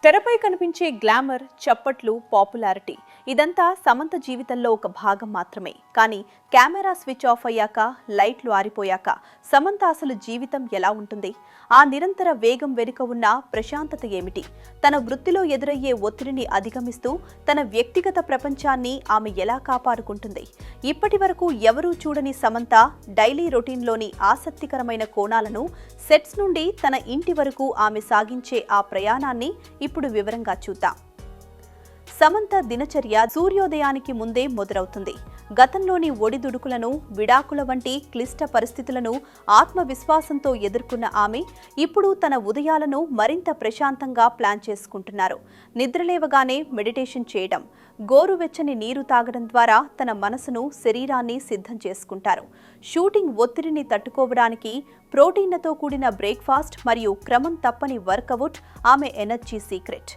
తెరపై కనిపించే గ్లామర్, చప్పట్లు, పాపులారిటీ ఇదంతా సమంత జీవితంలో ఒక భాగం మాత్రమే. కానీ కెమెరా స్విచ్ ఆఫ్ అయ్యాక, లైట్లు ఆరిపోయాక సమంత అసలు జీవితం ఎలా ఉంటుంది? ఆ నిరంతర వేగం వెనుక ఉన్న ప్రశాంతత ఏమిటి? తన వృత్తిలో ఎదురయ్యే ఒత్తిడిని అధిగమిస్తూ తన వ్యక్తిగత ప్రపంచాన్ని ఆమె ఎలా కాపాడుకుంటుంది? ఇప్పటి వరకు ఎవరూ చూడని సమంత డైలీ రొటీన్లోని ఆసక్తికరమైన కోణాలను, సెట్స్ నుండి తన ఇంటి వరకు ఆమె సాగించే ఆ ప్రయాణాన్ని ఇప్పుడు వివరంగా చూద్దాం. సమంత దినచర్య సూర్యోదయానికి ముందే మొదలవుతుంది. గతంలోని ఒడిదుడుకులను, విడాకుల వంటి క్లిష్ట పరిస్థితులను ఆత్మవిశ్వాసంతో ఎదుర్కొన్న ఆమె ఇప్పుడు తన ఉదయాలను మరింత ప్రశాంతంగా ప్లాన్ చేసుకుంటున్నారు. నిద్రలేవగానే మెడిటేషన్ చేయడం, గోరువెచ్చని నీరు తాగడం ద్వారా తన మనసును, శరీరాన్ని సిద్ధం చేసుకుంటారు. షూటింగ్ ఒత్తిడిని తట్టుకోవడానికి ప్రోటీన్లతో కూడిన బ్రేక్ఫాస్ట్ మరియు క్రమం తప్పని వర్కౌట్ ఆమె ఎనర్జీ సీక్రెట్.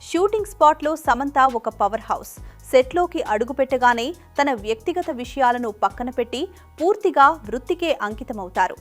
షూటింగ్ స్పాట్లో సమంత ఒక పవర్ హౌస్. సెట్లోకి అడుగుపెట్టగానే తన వ్యక్తిగత విషయాలను పక్కన పెట్టి పూర్తిగా వృత్తికే అంకితమవుతారు.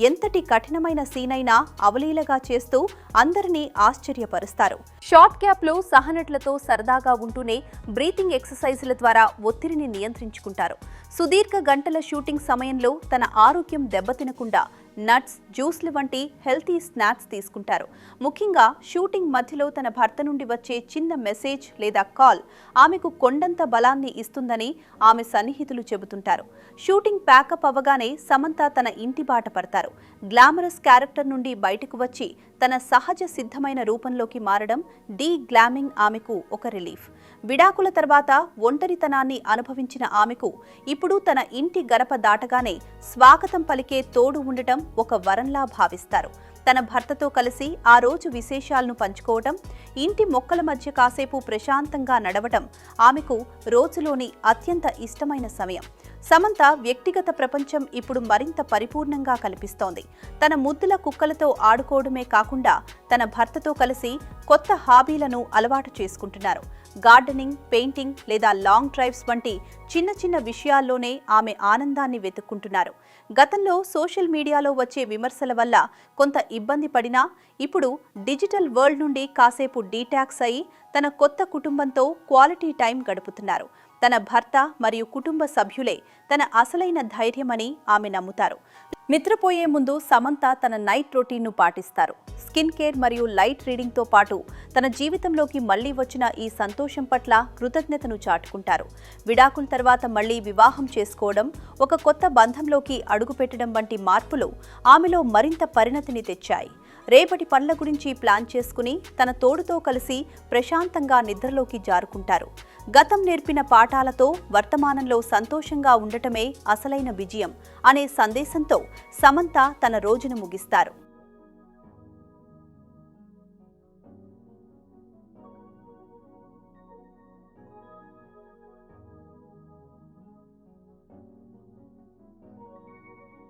ఎంతటి కఠినమైన సీన్ అయినా అవలీలగా చేస్తూ అందరినీ ఆశ్చర్యపరుస్తారు. షార్ట్ క్యాప్లో సహనటులతో సరదాగా ఉంటూనే బ్రీతింగ్ ఎక్సర్సైజ్ల ద్వారా ఒత్తిడిని నియంత్రించుకుంటారు. సుదీర్ఘ గంటల షూటింగ్ సమయంలో తన ఆరోగ్యం దెబ్బతినకుండా నట్స్, జ్యూస్లు వంటి హెల్తీ స్నాక్స్ తీసుకుంటారు. ముఖ్యంగా షూటింగ్ మధ్యలో తన భర్త నుండి వచ్చే చిన్న మెసేజ్ లేదా కాల్ ఆమెకు కొండంత బలాన్ని ఇస్తుందని ఆమె సన్నిహితులు చెబుతుంటారు. షూటింగ్ ప్యాకప్ అవ్వగానే సమంత తన ఇంటి బాట పడతారు. గ్లామరస్ క్యారెక్టర్ నుండి బయటకు వచ్చి తన సహజ సిద్ధమైన రూపంలోకి మారడం, డీ గ్లామింగ్ ఆమెకు ఒక రిలీఫ్. విడాకుల తర్వాత ఒంటరితనాన్ని అనుభవించిన ఆమెకు ఇప్పుడు తన ఇంటి గడప దాటగానే స్వాగతం పలికే తోడు ఉండటం ఒక వరంలా భావిస్తారు. తన భర్తతో కలిసి ఆ రోజు విశేషాలను పంచుకోవటం, ఇంటి మొక్కల మధ్య కాసేపు ప్రశాంతంగా నడవటం ఆమెకు రోజులోని అత్యంత ఇష్టమైన సమయం. సమంత వ్యక్తిగత ప్రపంచం ఇప్పుడు మరింత పరిపూర్ణంగా కనిపిస్తోంది. తన ముద్దుల కుక్కలతో ఆడుకోవడమే కాకుండా తన భర్తతో కలిసి కొత్త హాబీలను అలవాటు చేసుకుంటున్నారు. గార్డెనింగ్, పెయింటింగ్ లేదా లాంగ్ డ్రైవ్స్ వంటి చిన్న చిన్న విషయాల్లోనే ఆమె ఆనందాన్ని వెతుక్కుంటున్నారు. గతంలో సోషల్ మీడియాలో వచ్చే విమర్శల వల్ల కొంత ఇబ్బంది పడినా ఇప్పుడు డిజిటల్ వరల్డ్ నుండి కాసేపు డీటాక్స్ అయి తన కొత్త కుటుంబంతో క్వాలిటీ టైం గడుపుతున్నారు. తన భర్త మరియు కుటుంబ సభ్యులే తన అసలైన ధైర్యమని ఆమె నమ్ముతారు. నిద్రపోయే ముందు సమంత తన నైట్ రొటీన్ను పాటిస్తారు. స్కిన్ కేర్ మరియు లైట్ రీడింగ్తో పాటు తన జీవితంలోకి మళ్లీ వచ్చిన ఈ సంతోషం పట్ల కృతజ్ఞతను చాటుకుంటారు. విడాకుల తర్వాత మళ్లీ వివాహం చేసుకోవడం, ఒక కొత్త బంధంలోకి అడుగుపెట్టడం వంటి మార్పులు ఆమెలో మరింత పరిణతిని తెచ్చాయి. రేపటి పనుల గురించి ప్లాన్ చేసుకుని తన తోడుతో కలిసి ప్రశాంతంగా నిద్రలోకి జారుకుంటారు. గతం నేర్పిన పాఠాలతో వర్తమానంలో సంతోషంగా ఉండటమే అసలైన విజయం అనే సందేశంతో సమంత తన రోజును ముగిస్తారు.